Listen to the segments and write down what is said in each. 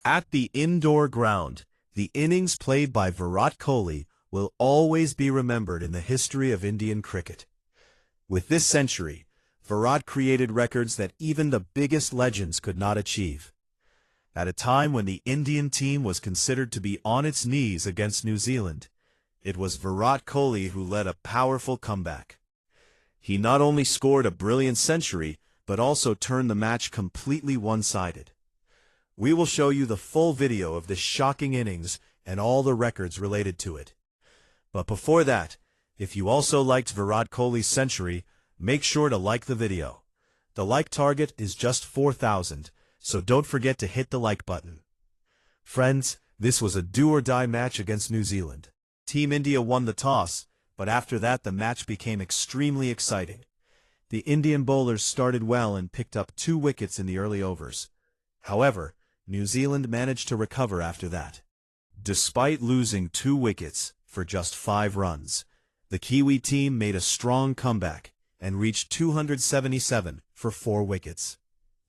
At the Indore ground, the innings played by Virat Kohli will always be remembered in the history of Indian cricket. With this century, Virat created records that even the biggest legends could not achieve. At a time when the Indian team was considered to be on its knees against New Zealand, it was Virat Kohli who led a powerful comeback. He not only scored a brilliant century, but also turned the match completely one-sided. We will show you the full video of this shocking innings and all the records related to it. But before that, if you also liked Virat Kohli's century, make sure to like the video. The like target is just 4,000, so don't forget to hit the like button. Friends, this was a do-or-die match against New Zealand. Team India won the toss, but after that the match became extremely exciting. The Indian bowlers started well and picked up 2 wickets in the early overs. However, New Zealand managed to recover after that. Despite losing 2 wickets for just 5 runs, the Kiwi team made a strong comeback and reached 277 for 4 wickets.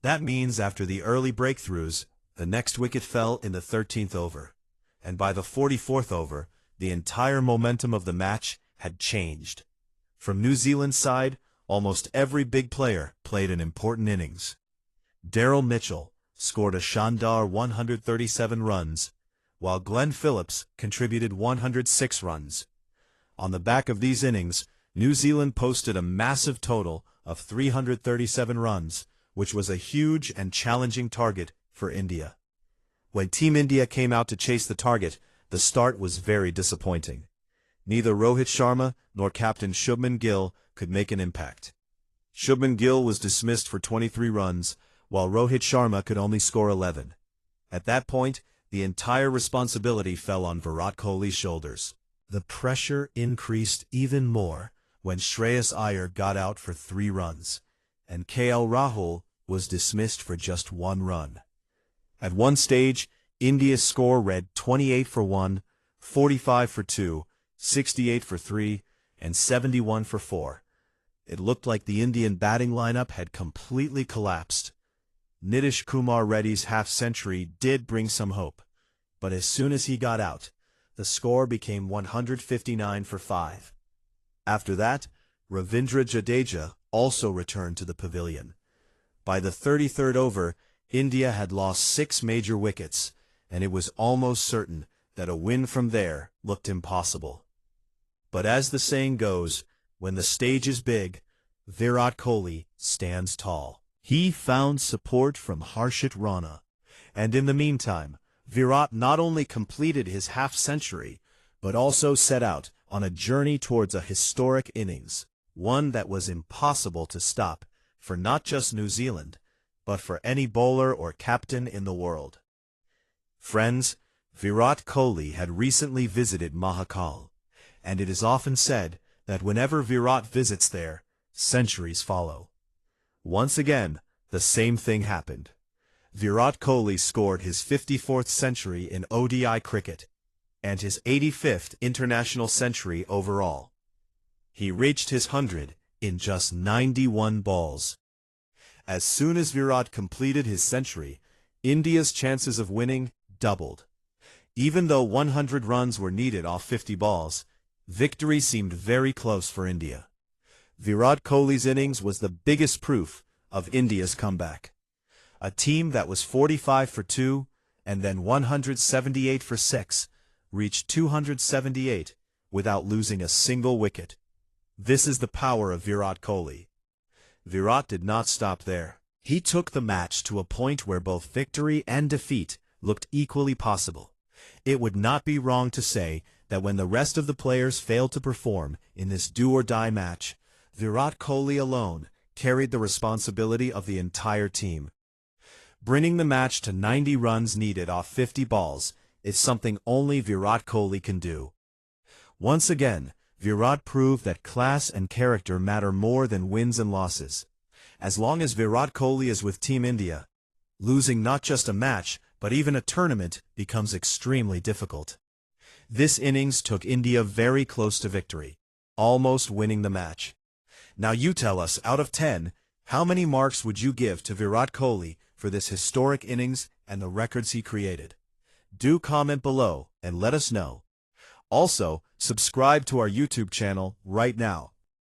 That means after the early breakthroughs, the next wicket fell in the 13th over, and by the 44th over, the entire momentum of the match had changed. From New Zealand's side, almost every big player played an important innings. Daryl Mitchell scored a Shandar 137 runs, while Glenn Phillips contributed 106 runs. On the back of these innings, New Zealand posted a massive total of 337 runs, which was a huge and challenging target for India. When Team India came out to chase the target, the start was very disappointing. Neither Rohit Sharma nor captain Shubman Gill could make an impact. Shubman Gill was dismissed for 23 runs, while Rohit Sharma could only score 11. At that point, the entire responsibility fell on Virat Kohli's shoulders. The pressure increased even more when Shreyas Iyer got out for 3 runs, and KL Rahul was dismissed for just 1 run. At one stage, India's score read 28 for 1, 45 for 2, 68 for 3, and 71 for 4. It looked like the Indian batting lineup had completely collapsed. Nitish Kumar Reddy's half-century did bring some hope, but as soon as he got out, the score became 159 for 5. After that, Ravindra Jadeja also returned to the pavilion. By the 33rd over, India had lost 6 major wickets, and it was almost certain that a win from there looked impossible. But as the saying goes, when the stage is big, Virat Kohli stands tall. He found support from Harshit Rana, and in the meantime, Virat not only completed his half-century, but also set out on a journey towards a historic innings, one that was impossible to stop for not just New Zealand, but for any bowler or captain in the world. Friends, Virat Kohli had recently visited Mahakal, and it is often said that whenever Virat visits there, centuries follow. Once again, the same thing happened. Virat Kohli scored his 54th century in ODI cricket, and his 85th international century overall. He reached his 100 in just 91 balls. As soon as Virat completed his century, India's chances of winning doubled. Even though 100 runs were needed off 50 balls, victory seemed very close for India. Virat Kohli's innings was the biggest proof of India's comeback. A team that was 45 for 2 and then 178 for 6 reached 278 without losing a single wicket. This is the power of Virat Kohli. Virat did not stop there. He took the match to a point where both victory and defeat looked equally possible. It would not be wrong to say that when the rest of the players failed to perform in this do-or-die match, Virat Kohli alone carried the responsibility of the entire team. Bringing the match to 90 runs needed off 50 balls is something only Virat Kohli can do. Once again, Virat proved that class and character matter more than wins and losses. As long as Virat Kohli is with Team India, losing not just a match, but even a tournament becomes extremely difficult. This innings took India very close to victory, almost winning the match. Now you tell us, out of 10, how many marks would you give to Virat Kohli for this historic innings and the records he created. Do comment below and let us know. Also, subscribe to our YouTube channel right now.